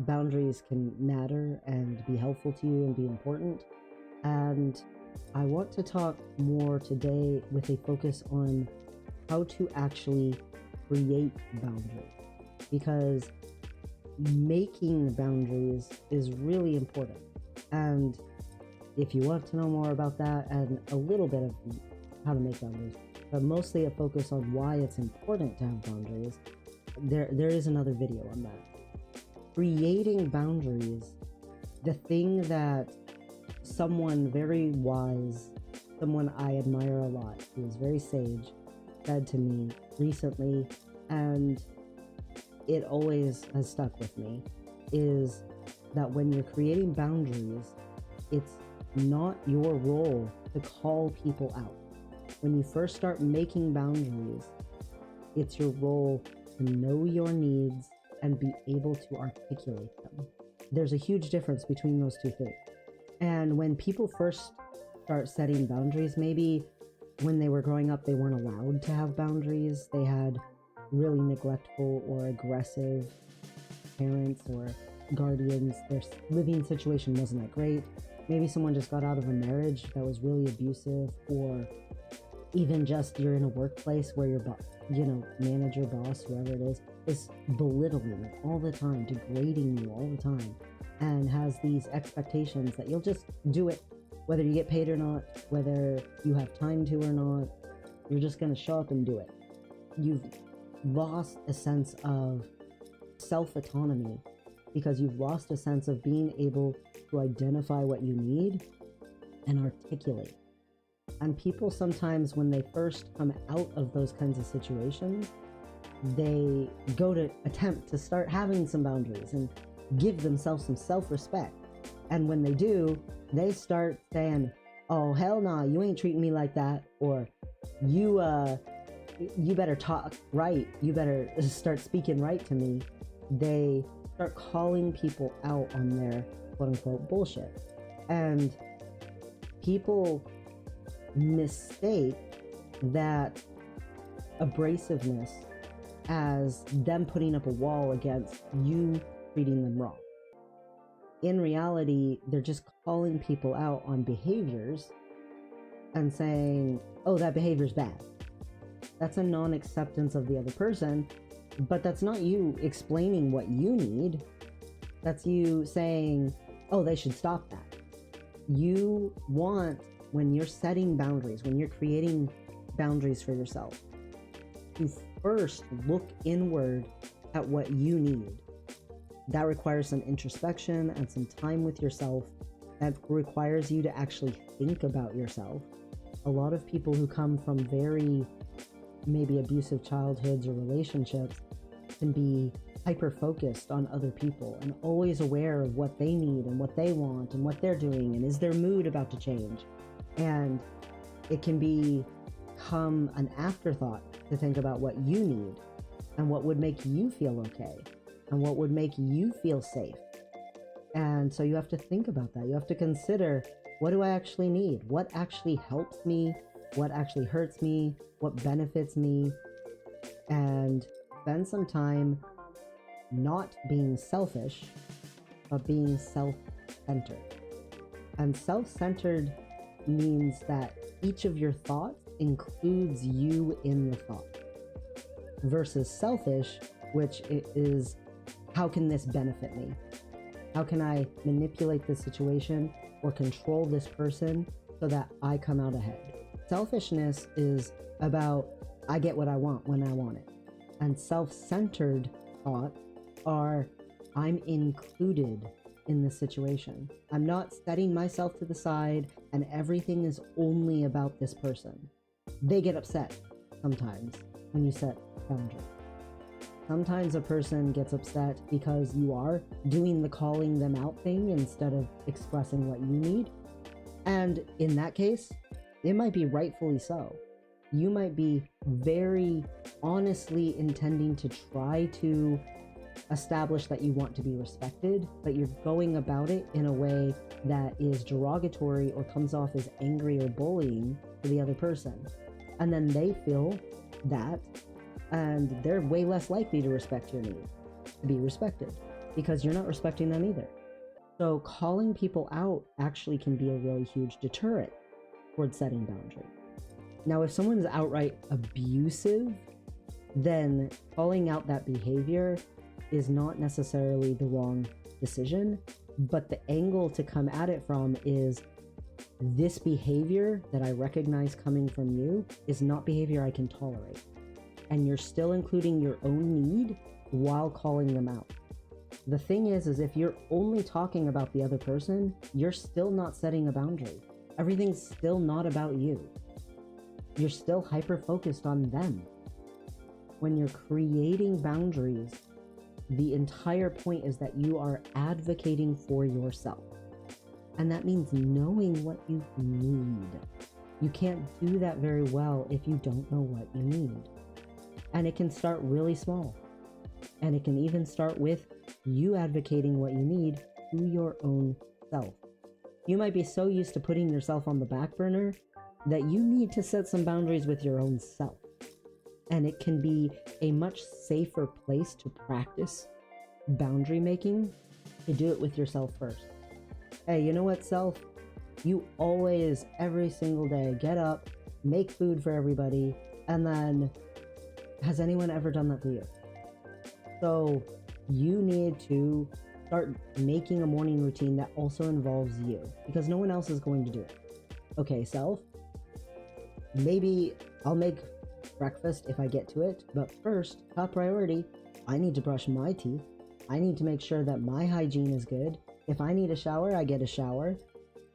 boundaries can matter and be helpful to you and be important. And I want to talk more today with a focus on how to actually create boundaries, because making boundaries is really important. And if you want to know more about that and a little bit of how to make boundaries, but mostly a focus on why it's important to have boundaries, there is another video on that. Creating boundaries, the thing that someone very wise, someone I admire a lot, who is very sage, said to me recently, and it always has stuck with me, is that when you're creating boundaries, it's not your role to call people out. When you first start making boundaries, it's your role to know your needs and be able to articulate them. There's a huge difference between those two things. And when people first start setting boundaries, maybe when they were growing up, they weren't allowed to have boundaries. They had really neglectful or aggressive parents or guardians. Their living situation wasn't that great. Maybe someone just got out of a marriage that was really abusive, or even just you're in a workplace where your manager, boss, whoever it is belittling you all the time, degrading you all the time, and has these expectations that you'll just do it whether you get paid or not, whether you have time to or not. You're just going to show up and do it. You've lost a sense of self-autonomy because you've lost a sense of being able to identify what you need and articulate. And people sometimes, when they first come out of those kinds of situations, they go to attempt to start having some boundaries and give themselves some self-respect. And when they do, they start saying, oh, hell nah, you ain't treating me like that, or you better talk right, you better start speaking right to me. They start calling people out on their quote-unquote bullshit. And people mistake that abrasiveness as them putting up a wall against you treating them wrong. In reality, they're just calling people out on behaviors and saying, oh, that behavior's bad. That's a non-acceptance of the other person, but that's not you explaining what you need. That's you saying, oh, they should stop that. You want, when you're setting boundaries, when you're creating boundaries for yourself, to first look inward at what you need. That requires some introspection and some time with yourself. That requires you to actually think about yourself. A lot of people who come from very maybe abusive childhoods or relationships can be hyper-focused on other people and always aware of what they need and what they want and what they're doing and is their mood about to change. And it can become an afterthought to think about what you need and what would make you feel okay and what would make you feel safe. And so you have to think about that. You have to consider, what do I actually need? What actually helps me? What actually hurts me? What benefits me? And spend some time not being selfish, but being self-centered. And self-centered means that each of your thoughts includes you in the thought, versus selfish, which is, how can this benefit me? How can I manipulate this situation or control this person so that I come out ahead? Selfishness is about, I get what I want when I want it. And self-centered thoughts are, I'm included in the situation. I'm not setting myself to the side and everything is only about this person. They get upset sometimes when you set boundaries. Sometimes a person gets upset because you are doing the calling them out thing instead of expressing what you need. And in that case, it might be rightfully so. You might be very honestly intending to try to establish that you want to be respected, but you're going about it in a way that is derogatory or comes off as angry or bullying to the other person. And then they feel that, and they're way less likely to respect your need, to be respected. because you're not respecting them either. So calling people out actually can be a really huge deterrent towards setting boundaries. Now, if someone's outright abusive, then calling out that behavior is not necessarily the wrong decision, but the angle to come at it from is, this behavior that I recognize coming from you is not behavior I can tolerate. And you're still including your own need while calling them out. The thing is if you're only talking about the other person, you're still not setting a boundary. Everything's still not about you. You're still hyper-focused on them. When you're creating boundaries, the entire point is that you are advocating for yourself. And that means knowing what you need. You can't do that very well if you don't know what you need. And it can start really small. And it can even start with you advocating what you need to your own self. You might be so used to putting yourself on the back burner that you need to set some boundaries with your own self. And it can be a much safer place to practice boundary making to do it with yourself first. Hey, you know what, self? You always, every single day, get up, make food for everybody, and then, has anyone ever done that for you? So you need to start making a morning routine that also involves you, because no one else is going to do it. Okay, self, maybe I'll make breakfast if I get to it, but first, top priority, I need to brush my teeth. I need to make sure that my hygiene is good. If I need a shower, I get a shower.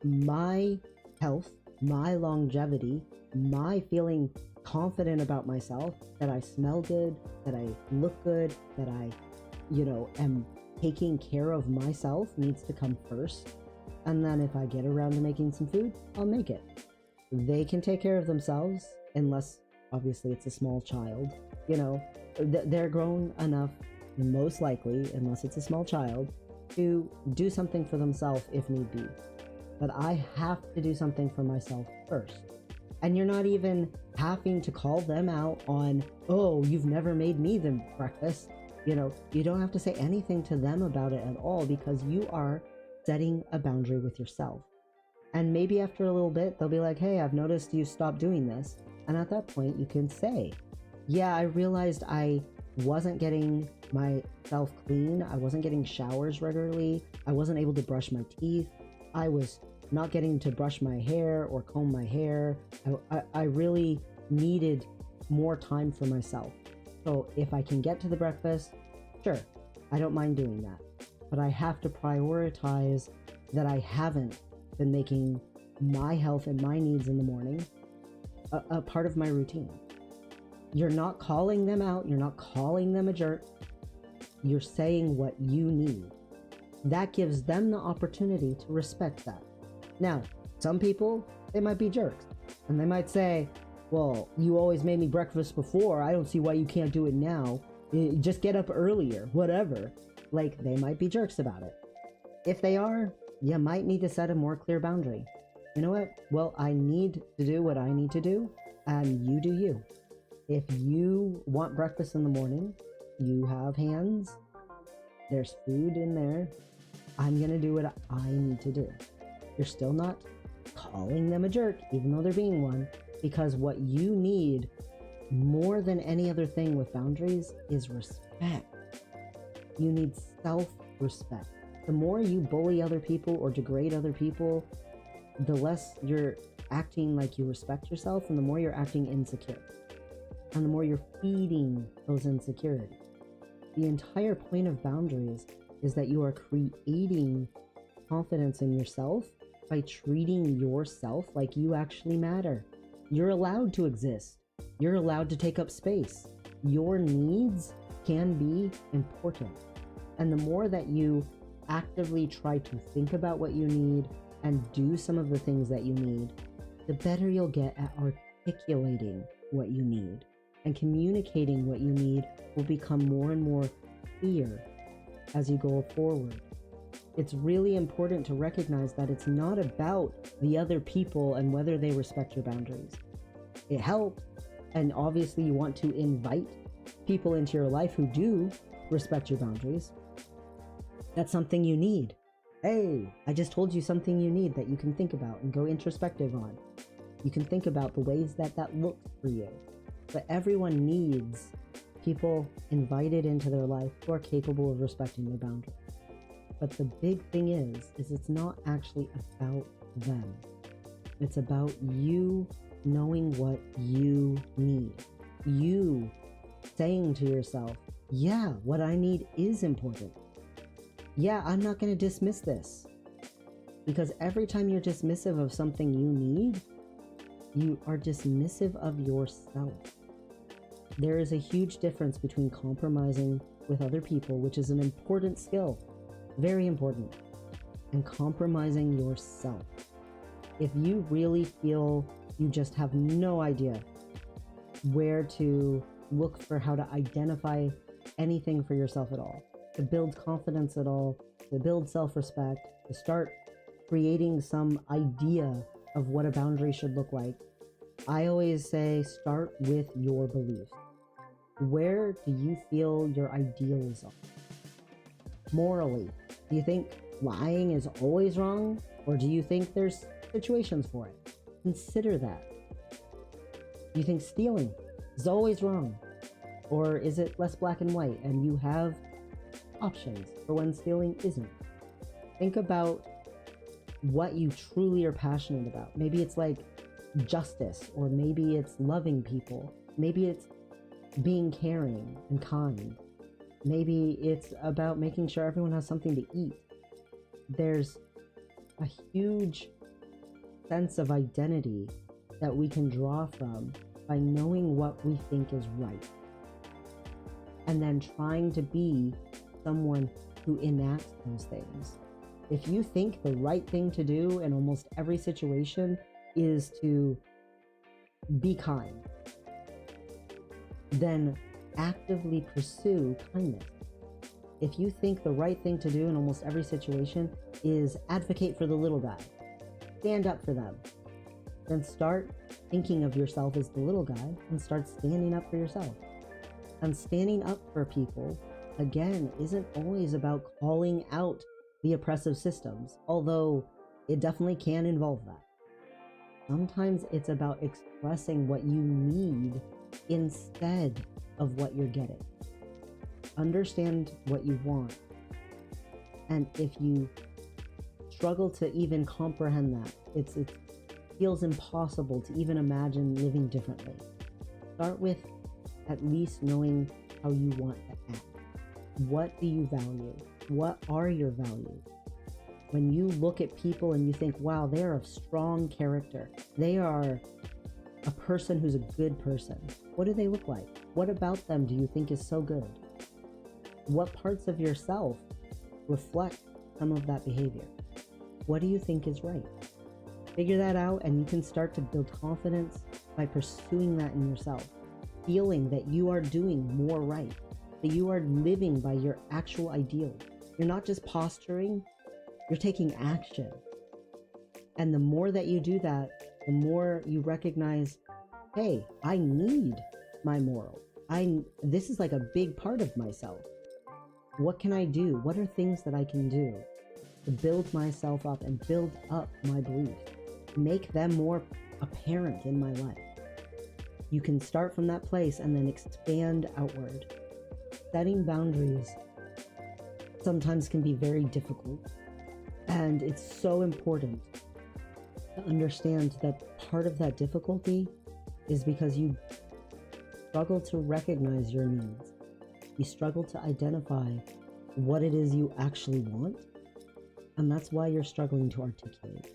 My health, my longevity, my feeling confident about myself, that I smell good, that I look good, that I, am taking care of myself needs to come first. And then if I get around to making some food, I'll make it. They can take care of themselves, unless obviously it's a small child. They're grown enough, most likely, unless it's a small child, to do something for themselves if need be. But I have to do something for myself first. And you're not even having to call them out on, oh, you've never made me the breakfast. You don't have to say anything to them about it at all, because you are setting a boundary with yourself. And maybe after a little bit, they'll be like, hey, I've noticed you stopped doing this. And at that point, you can say, yeah, I realized I wasn't getting myself clean. I wasn't getting showers regularly. I wasn't able to brush my teeth. I was not getting to brush my hair or comb my hair. I really needed more time for myself. So if I can get to the breakfast, sure, I don't mind doing that. But I have to prioritize that I haven't been making my health and my needs in the morning a part of my routine. You're not calling them out. You're not calling them a jerk. You're saying what you need. That gives them the opportunity to respect that. Now, some people, they might be jerks. And they might say, well, you always made me breakfast before. I don't see why you can't do it now. Just get up earlier, whatever. Like, they might be jerks about it. If they are, you might need to set a more clear boundary. You know what? Well, I need to do what I need to do, and you do you. If you want breakfast in the morning, you have hands, there's food in there, I'm gonna do what I need to do. You're still not calling them a jerk, even though they're being one, because what you need more than any other thing with boundaries is respect. You need self-respect. The more you bully other people or degrade other people, the less you're acting like you respect yourself, and the more you're acting insecure. And the more you're feeding those insecurities. The entire point of boundaries is that you are creating confidence in yourself by treating yourself like you actually matter. You're allowed to exist. You're allowed to take up space. Your needs can be important. And the more that you actively try to think about what you need and do some of the things that you need, the better you'll get at articulating what you need. And communicating what you need will become more and more clear as you go forward. It's really important to recognize that it's not about the other people and whether they respect your boundaries. It helps, and obviously you want to invite people into your life who do respect your boundaries. That's something you need. Hey, I just told you something you need that you can think about and go introspective on. You can think about the ways that that looks for you. But everyone needs people invited into their life who are capable of respecting their boundaries. But the big thing is it's not actually about them. It's about you knowing what you need. You saying to yourself, yeah, what I need is important. Yeah, I'm not going to dismiss this. Because every time you're dismissive of something you need, you are dismissive of yourself. There is a huge difference between compromising with other people, which is an important skill, very important, and compromising yourself. If you really feel you just have no idea where to look for how to identify anything for yourself at all, to build confidence at all, to build self-respect, to start creating some idea of what a boundary should look like, I always say start with your beliefs. Where do you feel your ideals are? Morally, do you think lying is always wrong? Or do you think there's situations for it? Consider that. Do you think stealing is always wrong? Or is it less black and white and you have options for when stealing isn't? Think about what you truly are passionate about. Maybe it's like justice, or maybe it's loving people. Maybe it's being caring and kind. Maybe it's about making sure everyone has something to eat. There's a huge sense of identity that we can draw from by knowing what we think is right, and then trying to be someone who enacts those things. If you think the right thing to do in almost every situation is to be kind, then actively pursue kindness. If you think the right thing to do in almost every situation is advocate for the little guy, stand up for them, then start thinking of yourself as the little guy and start standing up for yourself. And standing up for people, again, isn't always about calling out the oppressive systems, although it definitely can involve that. Sometimes it's about expressing what you need instead of what you're getting. Understand what you want. And if you struggle to even comprehend that, it feels impossible to even imagine living differently. Start with at least knowing how you want to act. What do you value? What are your values? When you look at people and you think, wow, they are of strong character, they are a person who's a good person, what do they look like? What about them do you think is so good? What parts of yourself reflect some of that behavior? What do you think is right? Figure that out, and you can start to build confidence by pursuing that in yourself, feeling that you are doing more right, that you are living by your actual ideals. You're not just posturing, you're taking action. And the more that you do that, the more you recognize, hey, I need my morals. This is like a big part of myself. What can I do? What are things that I can do to build myself up and build up my beliefs? Make them more apparent in my life. You can start from that place and then expand outward. Setting boundaries sometimes can be very difficult, and it's so important to understand that part of that difficulty is because you struggle to recognize your needs. You struggle to identify what it is you actually want, and that's why you're struggling to articulate.